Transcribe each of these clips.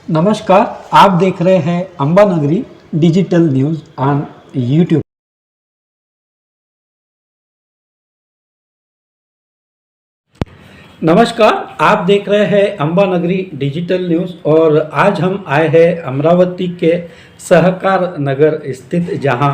नमस्कार, आप देख रहे हैं अंबा नगरी डिजिटल न्यूज़ ऑन यूट्यूब। नमस्कार, आप देख रहे हैं अंबा नगरी डिजिटल न्यूज़ और आज हम आए हैं अमरावती के सहकार नगर स्थित जहां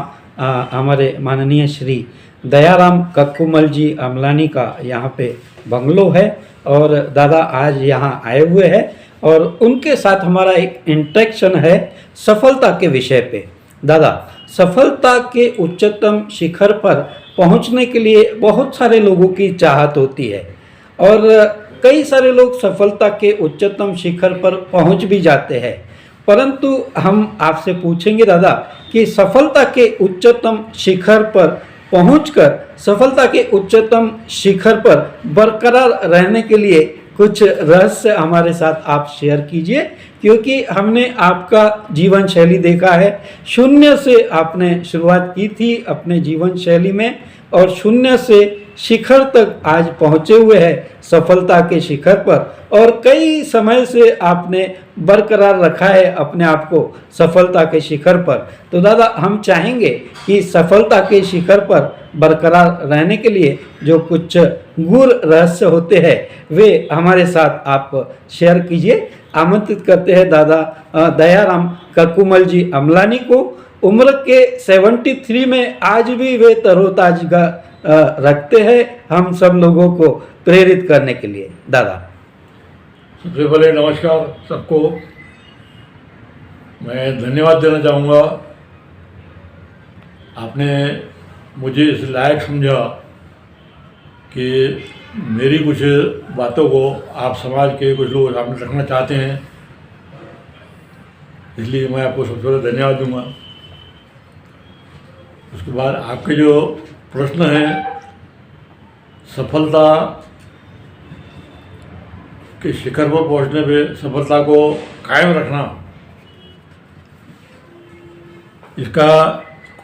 हमारे माननीय श्री दयाराम कक्कुमल जी अमलानी का यहां पे बंगलो है और दादा आज यहां आए हुए हैं और उनके साथ हमारा एक इंटरेक्शन है सफलता के विषय पे। दादा, सफलता के उच्चतम शिखर पर पहुंचने के लिए बहुत सारे लोगों की चाहत होती है और कई सारे लोग सफलता के उच्चतम शिखर पर पहुंच भी जाते हैं, परंतु हम आपसे पूछेंगे दादा कि सफलता के उच्चतम शिखर पर पहुंचकर सफलता के उच्चतम शिखर पर बरकरार रहने के लिए कुछ रहस्य हमारे साथ आप शेयर कीजिए, क्योंकि हमने आपका जीवन शैली देखा है। शून्य से आपने शुरुआत की थी अपने जीवन शैली में और शून्य से शिखर तक आज पहुँचे हुए हैं सफलता के शिखर पर और कई समय से आपने बरकरार रखा है अपने आप को सफलता के शिखर पर। तो दादा, हम चाहेंगे कि सफलता के शिखर पर बरकरार रहने के लिए जो कुछ गुर रहस्य होते हैं वे हमारे साथ आप शेयर कीजिए। आमंत्रित करते हैं दादा दयाराम कक्कुमल जी अमलानी को। उम्र के 73 में आज भी वे तरोताजा रखते हैं हम सब लोगों को प्रेरित करने के लिए। दादा, सबसे पहले नमस्कार सबको। मैं धन्यवाद देना चाहूँगा, आपने मुझे इस लायक समझा कि मेरी कुछ बातों को आप समाज के कुछ लोग सामने रखना चाहते हैं, इसलिए मैं आपको सबसे पहले धन्यवाद दूंगा। उसके बाद आपके जो प्रश्न है सफलता के शिखर पर पहुंचने पे सफलता को कायम रखना, इसका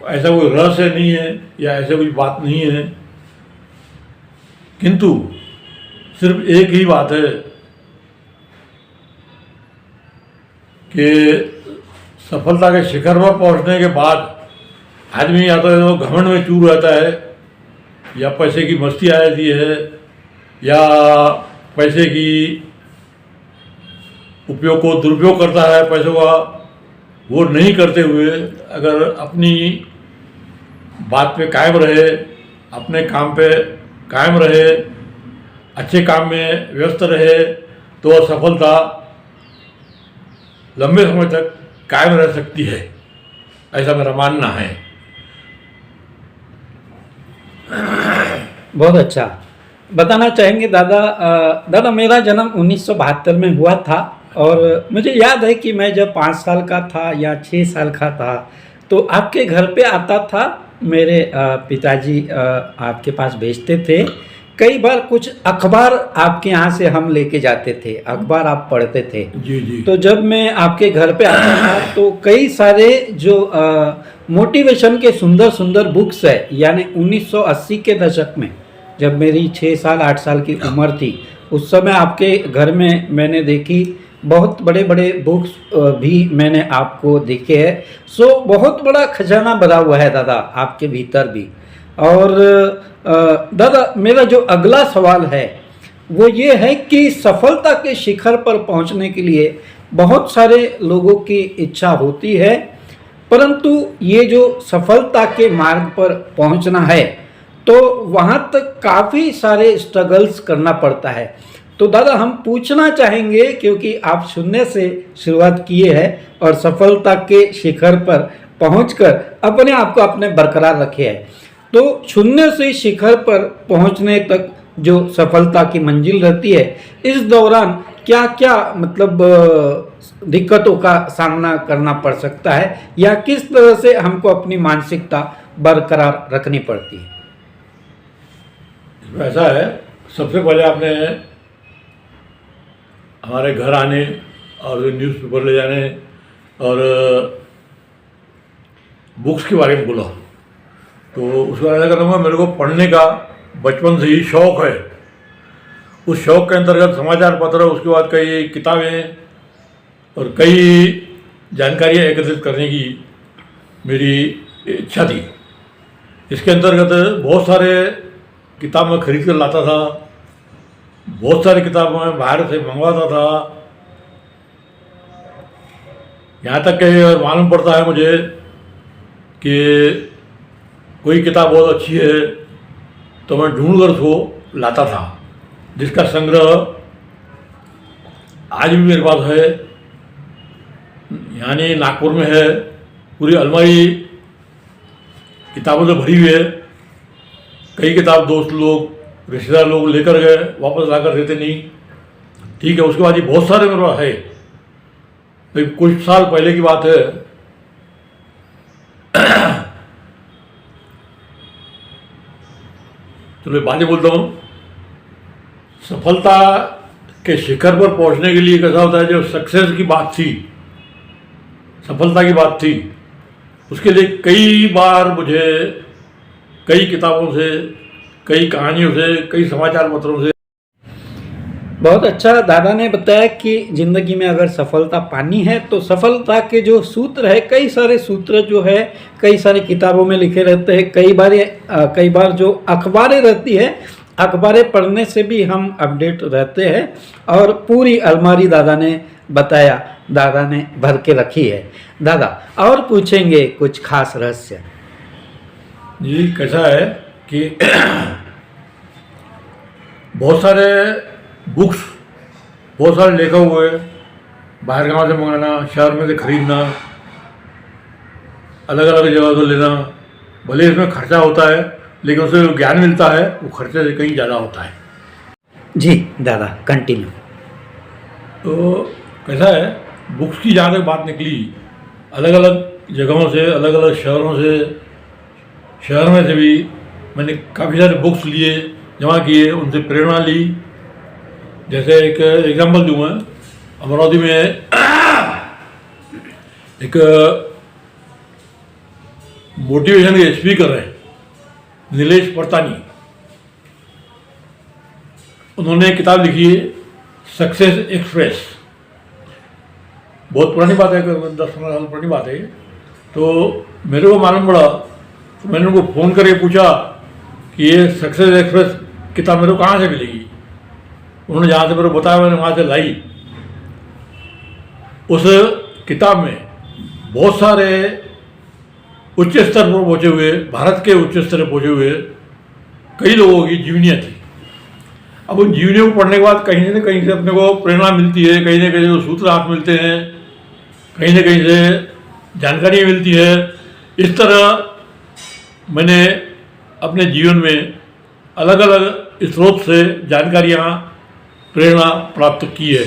ऐसा कोई रहस्य नहीं है या ऐसे कोई बात नहीं है, किंतु सिर्फ एक ही बात है कि सफलता के शिखर पर पहुंचने के बाद आदमी या तो घमंड में चूर रहता है या पैसे की मस्ती आ जाती है या पैसे की उपयोग को दुरुपयोग करता है पैसों का। वो नहीं करते हुए अगर अपनी बात पे कायम रहे, अपने काम पे कायम रहे, अच्छे काम में व्यस्त रहे, तो सफलता लंबे समय तक कायम रह सकती है, ऐसा मेरा मानना है। बहुत अच्छा। बताना चाहेंगे दादा, दादा मेरा जन्म 1972 में हुआ था और मुझे याद है कि मैं जब 5 साल का था या 6 साल का था तो आपके घर पे आता था। मेरे पिताजी आपके पास भेजते थे। कई बार कुछ अखबार आपके यहाँ से हम लेके जाते थे, अखबार आप पढ़ते थे। जी जी। तो जब मैं आपके घर पे आता था तो कई सारे जो मोटिवेशन के सुंदर सुंदर बुक्स है, यानी 1980 के दशक में जब मेरी 6 साल 8 साल की उम्र थी, उस समय आपके घर में मैंने देखी बहुत बड़े बड़े बुक्स भी मैंने आपको देखे हैं। सो बहुत बड़ा खजाना भरा हुआ है दादा आपके भीतर भी। और दादा, मेरा जो अगला सवाल है वो ये है कि सफलता के शिखर पर पहुंचने के लिए बहुत सारे लोगों की इच्छा होती है, परंतु ये जो सफलता के मार्ग पर पहुंचना है तो वहाँ तक काफ़ी सारे स्ट्रगल्स करना पड़ता है। तो दादा, हम पूछना चाहेंगे, क्योंकि आप शून्य से शुरुआत किए हैं और सफलता के शिखर पर पहुंचकर अपने आप को आपने बरकरार रखे है, तो शून्य से शिखर पर पहुंचने तक जो सफलता की मंजिल रहती है, इस दौरान क्या क्या मतलब दिक्कतों का सामना करना पड़ सकता है या किस तरह से हमको अपनी मानसिकता बरकरार रखनी पड़ती है? ऐसा है, सबसे पहले आपने हमारे घर आने और न्यूज़पेपर ले जाने और बुक्स के बारे में बोला, तो उसका ऐसा करूँगा, मेरे को पढ़ने का बचपन से ही शौक़ है। उस शौक़ के अंतर्गत समाचार पत्र, उसके बाद कई किताबें और कई जानकारियाँ एकत्रित करने की मेरी इच्छा थी। इसके अंतर्गत बहुत सारे किताब मैं खरीद कर लाता था, बहुत सारी किताब मैं बाहर से मंगवाता था। यहाँ तक कि मालूम पड़ता है मुझे कि कोई किताब बहुत अच्छी है तो मैं ढूंढ कर उसको लाता था, जिसका संग्रह आज भी मेरे पास है। यानी नागपुर में है, पूरी अलमारी किताबों से भरी हुई है। कई किताब दोस्त लोग, रिश्तेदार लोग लेकर गए, वापस लाकर देते नहीं। ठीक है, उसके बाद ये बहुत सारे मेरे पास है। तो कुछ साल पहले की बात है, तो मैं बातें बोलता हूँ। सफलता के शिखर पर पहुंचने के लिए कैसा होता है, जो सक्सेस की बात थी, सफलता की बात थी, उसके लिए कई बार मुझे कई किताबों से, कई कहानियों से, कई समाचार पत्रों से। बहुत अच्छा दादा ने बताया कि ज़िंदगी में अगर सफलता पानी है तो सफलता के जो सूत्र है, कई सारे सूत्र जो है कई सारी किताबों में लिखे रहते हैं। कई बार जो अखबारें रहती है, अखबारें पढ़ने से भी हम अपडेट रहते हैं। और पूरी अलमारी दादा ने बताया, दादा ने भर के रखी है। दादा और पूछेंगे कुछ खास रहस्य? जी, कैसा है कि बहुत सारे बुक्स, बहुत सारे लेखक हुए, बाहर गांव से मंगाना, शहर में से खरीदना, अलग अलग जगह से लेना। भले इसमें खर्चा होता है, लेकिन उससे जो ज्ञान मिलता है वो खर्चे से कहीं ज़्यादा होता है। जी दादा, कंटिन्यू। तो कैसा है, बुक्स की जहाँ तक बात निकली, अलग अलग जगहों से, अलग अलग शहरों से, शहर में से भी मैंने काफ़ी सारे बुक्स लिए, जमा किए, उनसे प्रेरणा ली। जैसे एक एग्जांपल दूँ मैं, अमरावती में एक मोटिवेशन के स्पीकर हैं, नीलेश परतानी। उन्होंने एक किताब लिखी है, सक्सेस एक्सप्रेस। बहुत पुरानी बात है, 10-15 साल पुरानी बात है। तो मेरे को मालूम पड़ा, तो मैंने उनको फ़ोन करके पूछा कि ये सक्सेस एक्सप्रेस किताब मेरे को कहाँ से मिलेगी। उन्होंने जहाँ से मेरे को बताया, मैंने वहाँ से लाई। उस किताब में बहुत सारे उच्च स्तर पर पहुँचे हुए, भारत के उच्च स्तर पर पहुँचे हुए कई लोगों की जीवनियाँ थी। अब उन जीवनियों को पढ़ने के बाद कहीं ना कहीं से अपने को प्रेरणा मिलती है, कहीं ना कहीं सूत्र हाथ मिलते हैं, कहीं ना कहीं से जानकारी मिलती है। इस तरह मैंने अपने जीवन में अलग अलग स्रोत से जानकारियाँ, प्रेरणा प्राप्त की है।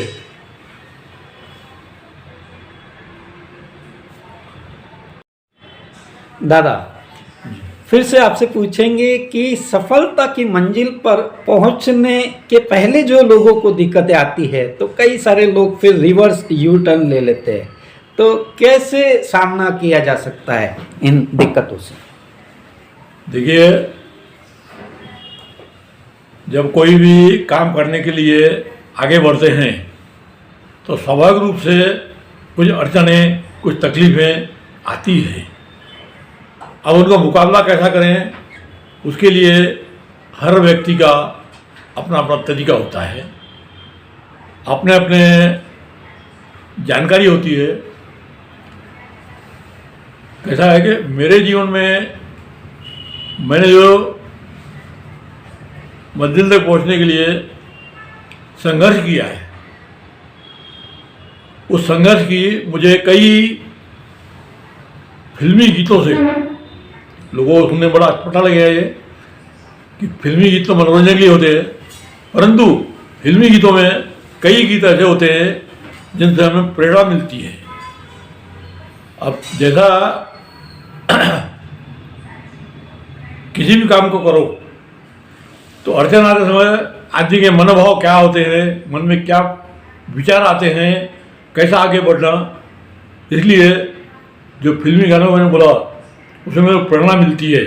दादा फिर से आपसे पूछेंगे कि सफलता की मंजिल पर पहुंचने के पहले जो लोगों को दिक्कतें आती है, तो कई सारे लोग फिर रिवर्स यू टर्न ले लेते हैं, तो कैसे सामना किया जा सकता है इन दिक्कतों से? देखिए, जब कोई भी काम करने के लिए आगे बढ़ते हैं तो स्वाभाविक रूप से कुछ अड़चनें, कुछ तकलीफ़ें आती हैं। अब उनका मुकाबला कैसा करें, उसके लिए हर व्यक्ति का अपना अपना तरीका होता है, अपने अपने जानकारी होती है। कैसा है कि मेरे जीवन में मैंने जो मंजिल तक पहुंचने के लिए संघर्ष किया है, उस संघर्ष की मुझे कई फिल्मी गीतों से, लोगों को सुनने बड़ा अटपटा लगेगा ये कि फिल्मी गीत तो मनोरंजन के लिए होते हैं, परंतु फिल्मी गीतों में कई गीत ऐसे होते हैं जिनसे हमें प्रेरणा मिलती है। अब जैसा किसी भी काम को करो तो अड़चन आते समय आदमी के मनोभाव क्या होते हैं, मन में क्या विचार आते हैं, कैसा आगे बढ़ना, इसलिए जो फिल्मी गानों मैंने बोला उसमें मेरे को प्रेरणा मिलती है।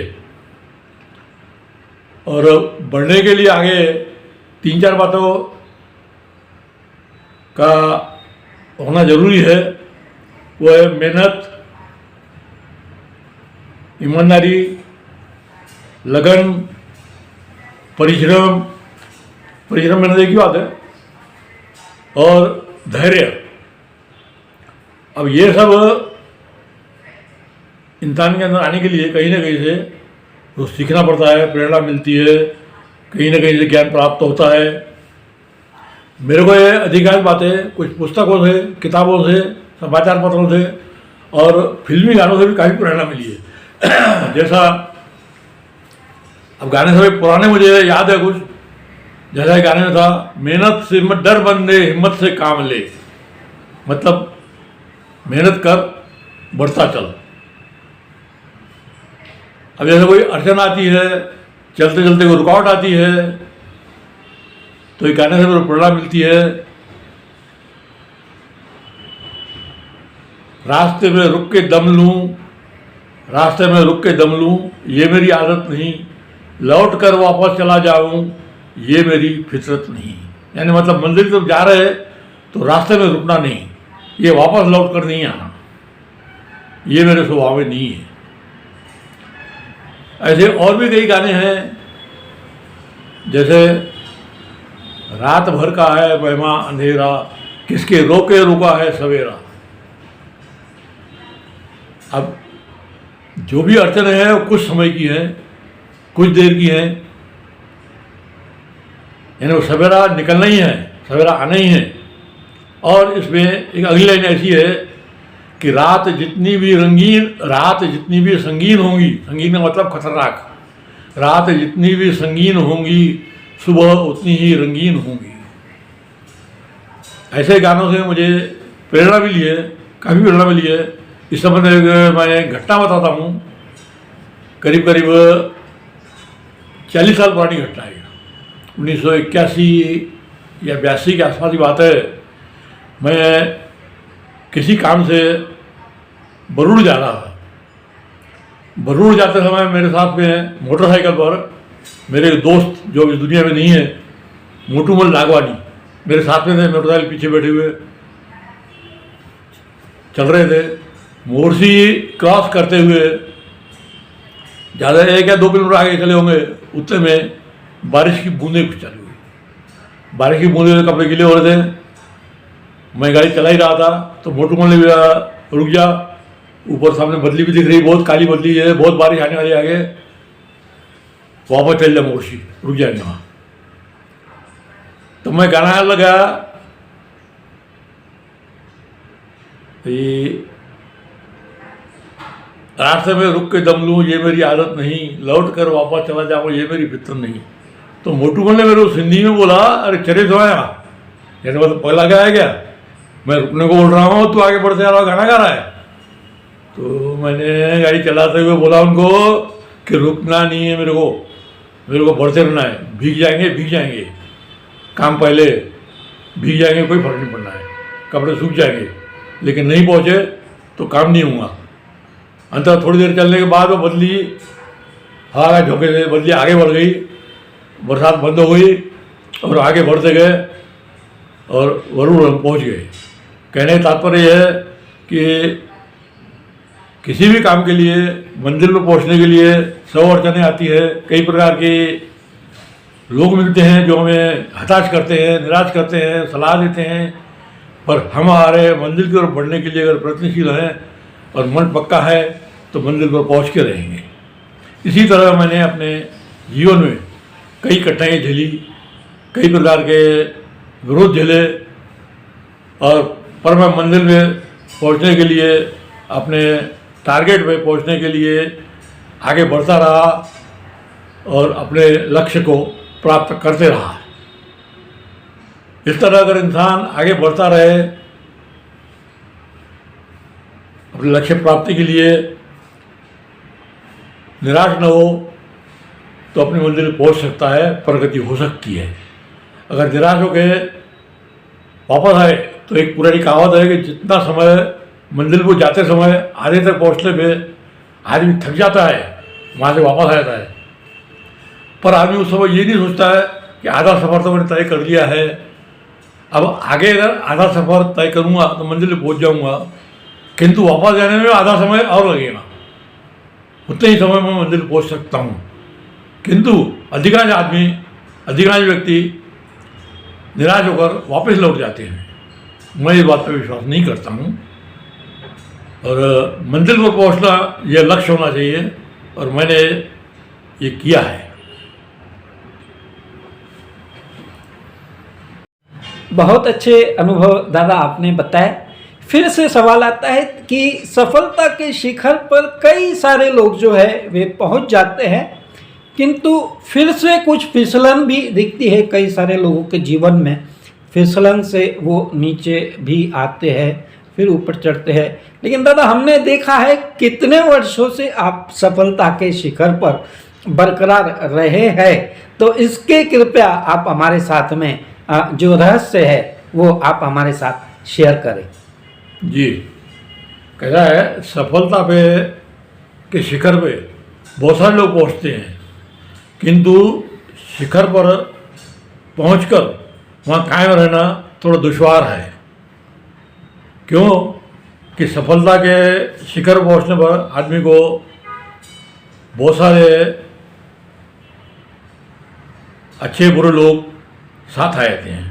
और बढ़ने के लिए आगे 3-4 बातों का होना जरूरी है वो है मेहनत, ईमानदारी, लगन, परिश्रम, परिश्रम मेहनत की बात है, और धैर्य। अब ये सब इंसान के अंदर आने के लिए कहीं ना कहीं से तो सीखना पड़ता है, प्रेरणा मिलती है, कहीं ना कहीं से ज्ञान प्राप्त होता है। मेरे को ये अधिकांश बातें कुछ पुस्तकों से, किताबों से, समाचार पत्रों से और फिल्मी गानों से भी काफ़ी प्रेरणा मिली है। जैसा अब गाने सभी पुराने मुझे याद है कुछ, जैसा गाने में था, मेहनत से मत डर बंदे, हिम्मत से काम ले। मतलब मेहनत कर, बढ़ता चल। अब जैसे कोई अड़चन आती है, चलते चलते कोई रुकावट आती है, तो ये गाने से मेरे प्रेरणा मिलती है। रास्ते में रुक के दम लूं, रास्ते में रुक के दम लूं, ये मेरी आदत नहीं। लौट कर वापस चला जाऊं, ये मेरी फितरत नहीं। यानी मतलब मंदिर की तरफ जा रहे तो रास्ते में रुकना नहीं, ये वापस लौट कर नहीं आना, ये मेरे स्वभाव में नहीं है। ऐसे और भी कई गाने हैं, जैसे रात भर का है बहमा अंधेरा, किसके रोके रुका है सवेरा। अब जो भी अड़चने हैं वो कुछ समय की हैं, कुछ देर की हैं, यानी वो सवेरा निकलना ही है, सवेरा आना ही है। और इसमें एक अगली लाइन ऐसी है कि रात जितनी भी रंगीन, रात जितनी भी संगीन होंगी, संगीन का मतलब खतरनाक, रात जितनी भी संगीन होंगी, सुबह उतनी ही रंगीन होंगी। ऐसे गानों से मुझे प्रेरणा मिली है, काफ़ी प्रेरणा मिली है। इस संबंध में मैं एक घटना बताता हूँ, करीब करीब 40 साल पुरानी घटना है। 1981 या 82 के आसपास की बात है। मैं किसी काम से बरूड़ जा रहा था। बरूड़ जाते समय मेरे साथ में मोटरसाइकिल पर मेरे दोस्त जो इस दुनिया में नहीं है, मोटूमल नागवानी, मेरे साथ में थे। मोटरसाइकिल पीछे बैठे हुए चल रहे थे। मोरसी क्रॉस करते हुए ज़्यादा 1 या 2 किलोमीटर आगे चले होंगे, उतने में बारिश की बूंदें कुछ चालू हुई। बारिश की बूंदें से कपड़े गीले हो रहे थे। मैं गाड़ी चला ही रहा था तो मोटूमल ने भी रुक जा, ऊपर सामने बदली भी दिख रही, बहुत काली बदली है, बहुत बारिश आने वाली आगे, वापस चल जा मोरसी, रुक जाएंगे वहाँ। तो मैं गाना लगा, रास्ते में रुक के दम लूँ, ये मेरी आदत नहीं। लौट कर वापस चला जाऊँ, ये मेरी फितरत नहीं। तो मोटूमल ने मेरे को हिंदी में बोला, अरे चले तो आया, यानी मतलब पहला क्या है क्या, मैं रुकने को बोल रहा हूँ, तू आगे बढ़ते जा रहा, गाना गा रहा है। तो मैंने गाड़ी चलाते हुए बोला उनको कि रुकना नहीं है, मेरे को बढ़ते रहना है। भीग जाएंगे, काम पहले, भीग जाएंगे, कोई फर्क नहीं पड़ना है, कपड़े सूख जाएंगे, लेकिन नहीं पहुँचे तो काम नहीं होगा। अंतर थोड़ी देर चलने के बाद वो बदली हवा का झोंके से बदली आगे बढ़ गई, बरसात बंद हो गई और आगे बढ़ते गए और वरुण हम पहुँच गए। कहने का तात्पर्य है कि किसी भी काम के लिए, मंजिल पर पहुंचने के लिए 100 अड़चनें आती है। कई प्रकार के लोग मिलते हैं जो हमें हताश करते हैं, निराश करते हैं, सलाह देते हैं, पर हमारे मंजिल की ओर बढ़ने के लिए अगर प्रयत्नशील हैं और मन पक्का है तो मंजिल पर पहुंच के रहेंगे। इसी तरह मैंने अपने जीवन में कई कठिनाइयाँ झेली, कई प्रकार के विरोध झेले, और पर मैं मंजिल में पहुंचने के लिए, अपने टारगेट पे पहुंचने के लिए आगे बढ़ता रहा और अपने लक्ष्य को प्राप्त करते रहा। इस तरह अगर इंसान आगे बढ़ता रहे अपने लक्ष्य प्राप्ति के लिए, निराश न हो, तो अपनी मंजिल पहुंच सकता है, प्रगति हो सकती है। अगर निराश हो गए वापस आए तो एक पुरानी कहावत है कि जितना समय मंजिल को जाते समय आधे तक पहुंचने पे आदमी थक जाता है, वहाँ से वापस आ जाता है, पर आदमी उस समय ये नहीं सोचता है कि आधा सफर तो मैंने तय कर लिया है, अब आगे अगर आधा सफ़र तय करूँगा तो मंजिल पे पहुँच जाऊँगा, किंतु वापस जाने में आधा समय और लगेगा। उतने ही समय में मंजिल पहुँच सकता हूँ, किंतु अधिकांश व्यक्ति निराश होकर वापस लौट जाते हैं। मैं इस बात पर विश्वास नहीं करता हूँ, और मंजिल पर पहुँचना यह लक्ष्य होना चाहिए, और मैंने ये किया है। बहुत अच्छे अनुभव दादा आपने बताए। फिर से सवाल आता है कि सफलता के शिखर पर कई सारे लोग जो है वे पहुंच जाते हैं, किंतु फिर से कुछ फिसलन भी दिखती है कई सारे लोगों के जीवन में। फिसलन से वो नीचे भी आते हैं, फिर ऊपर चढ़ते हैं। लेकिन दादा हमने देखा है कितने वर्षों से आप सफलता के शिखर पर बरकरार रहे हैं, तो इसके कृपया आप हमारे साथ में जो रहस्य है वो आप हमारे साथ शेयर करें। जी, कैसा है, सफलता पे के शिखर पे बहुत सारे लोग पहुंचते हैं, किंतु शिखर पर पहुंचकर वहाँ कायम रहना थोड़ा दुश्वार है। क्यों कि सफलता के शिखर पर पहुंचने पर आदमी को बहुत सारे अच्छे बुरे लोग साथ आ जाते हैं,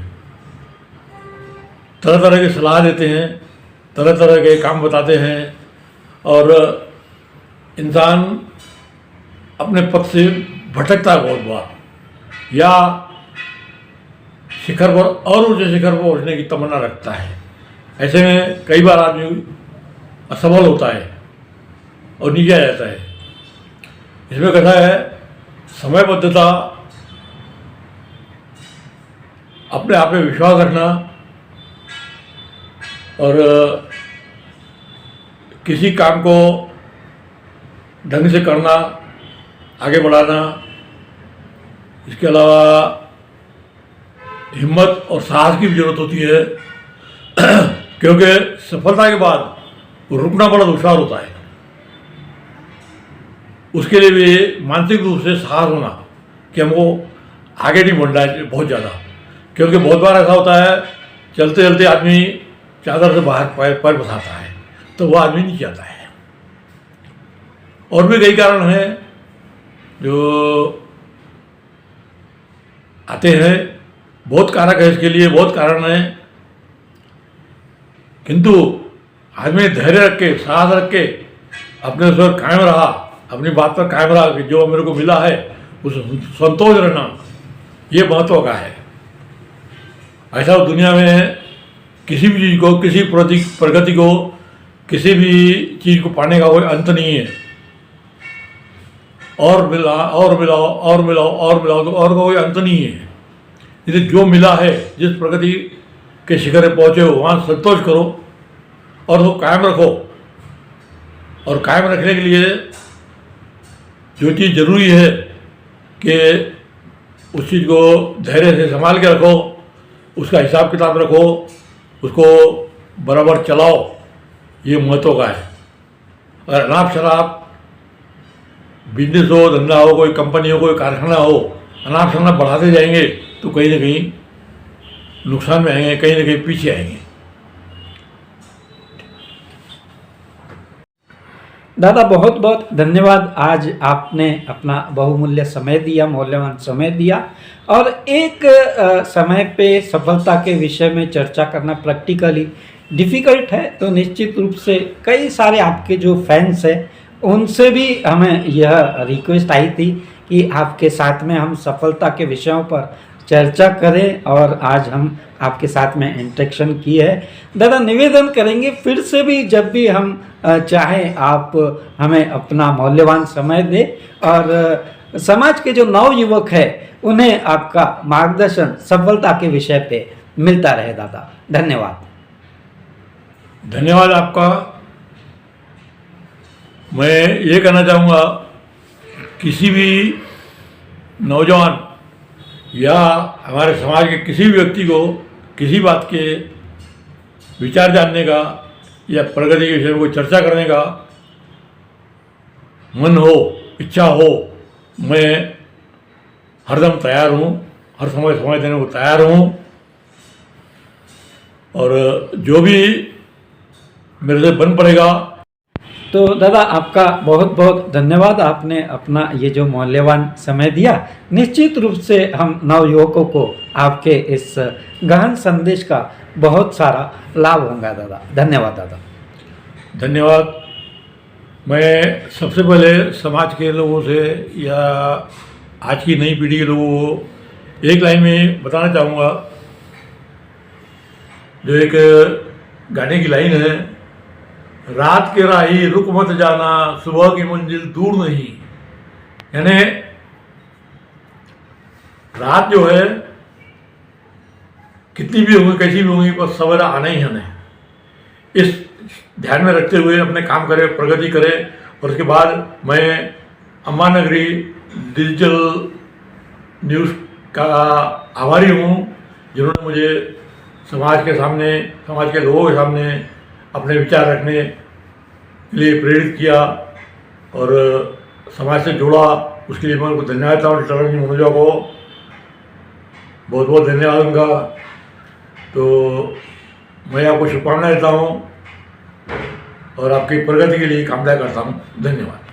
तरह तरह की सलाह देते हैं, तरह तरह के काम बताते हैं, और इंसान अपने पथ से भटकता है बहुत बार, या शिखर पर और ऊंचे शिखर पर पहुंचने की तमन्ना रखता है। ऐसे में कई बार आदमी असफल होता है और नीचे आ जाता है। इसमें कैसा है, समयबद्धता, अपने आप में विश्वास रखना, और किसी काम को ढंग से करना, आगे बढ़ाना, इसके अलावा हिम्मत और साहस की भी जरूरत होती है क्योंकि सफलता के बाद रुकना बड़ा दुश्वार होता है। उसके लिए भी मानसिक रूप से साहस होना कि हमको आगे नहीं बढ़ना है बहुत ज़्यादा, क्योंकि बहुत बार ऐसा होता है चलते चलते आदमी चादर से बाहर पैर फंसाता है, तो वह आदमी नहीं जाता है। और भी कई कारण हैं जो आते हैं, बहुत कारक है इसके लिए, बहुत कारण हैं, किंतु आदमी धैर्य रख के, साहस रख के अपने उस पर कायम रहा, अपनी बात पर कायम रहा कि जो मेरे को मिला है उस संतोष रहना, ये महत्व का है। ऐसा दुनिया में किसी भी चीज़ को, किसी प्रगति को, किसी भी चीज़ को पाने का कोई अंत नहीं है। और मिलाओ और मिलाओ और मिलाओ और मिलाओ तो और कोई अंत नहीं है। इसे जो मिला है, जिस प्रगति के शिखर पे पहुँचे हो, वहाँ संतोष करो और वो कायम रखो। और कायम रखने के लिए जो चीज़ ज़रूरी है कि उस चीज़ को धैर्य से संभाल के रखो, उसका हिसाब किताब रखो, उसको बराबर चलाओ, ये महत्व का है। अगर अनाप शनाप बिजनेस हो, धंधा हो, कोई कंपनी हो, कोई कारखाना हो, अनाप शनाप बढ़ाते जाएंगे तो कहीं ना कहीं नुकसान में आएंगे, कहीं ना कहीं पीछे आएंगे। दादा बहुत बहुत धन्यवाद, आज आपने अपना बहुमूल्य समय दिया, मूल्यवान समय दिया, और एक समय पे सफलता के विषय में चर्चा करना प्रैक्टिकली डिफ़िकल्ट है, तो निश्चित रूप से कई सारे आपके जो फैंस हैं उनसे भी हमें यह रिक्वेस्ट आई थी कि आपके साथ में हम सफलता के विषयों पर चर्चा करें, और आज हम आपके साथ में इंटरेक्शन की है। दादा निवेदन करेंगे फिर से भी जब भी हम चाहें आप हमें अपना मूल्यवान समय दें, और समाज के जो नव युवक है उन्हें आपका मार्गदर्शन सफलता के विषय पे मिलता रहे। दादा धन्यवाद। धन्यवाद आपका। मैं ये कहना चाहूँगा, किसी भी नौजवान या हमारे समाज के किसी भी व्यक्ति को किसी बात के विचार जानने का या प्रगति के विषय में कोई चर्चा करने का मन हो, इच्छा हो, मैं हरदम तैयार हूँ, हर समय देने को तैयार हूँ। और जो भी मेरे से बन पड़ेगा। तो दादा आपका बहुत बहुत धन्यवाद, आपने अपना ये जो मूल्यवान समय दिया। निश्चित रूप से हम नवयुवकों को आपके इस गहन संदेश का बहुत सारा लाभ होगा दादा। धन्यवाद दादा। धन्यवाद। मैं सबसे पहले समाज के लोगों से या आज की नई पीढ़ी के लोगों को एक लाइन में बताना चाहूँगा, जो एक गाने की लाइन है, रात के राही रुक मत जाना, सुबह की मंजिल दूर नहीं। यानी रात जो है कितनी भी होगी, कैसी भी होगी, पर सवेरा आना ही आना है। इस ध्यान में रखते हुए अपने काम करें, प्रगति करें। और उसके बाद मैं अम्बा नगरी डिजिटल न्यूज़ का आभारी हूँ, जिन्होंने मुझे समाज के सामने, समाज के लोगों के सामने अपने विचार रखने के लिए प्रेरित किया और समाज से जोड़ा। उसके लिए मैं उनको धन्यवाद देता हूँ। टर्न मनोजा को बहुत बहुत धन्यवाद उनका। तो मैं आपको शुभकामनाएं देता हूँ और आपकी प्रगति के लिए कामना करता हूँ। धन्यवाद।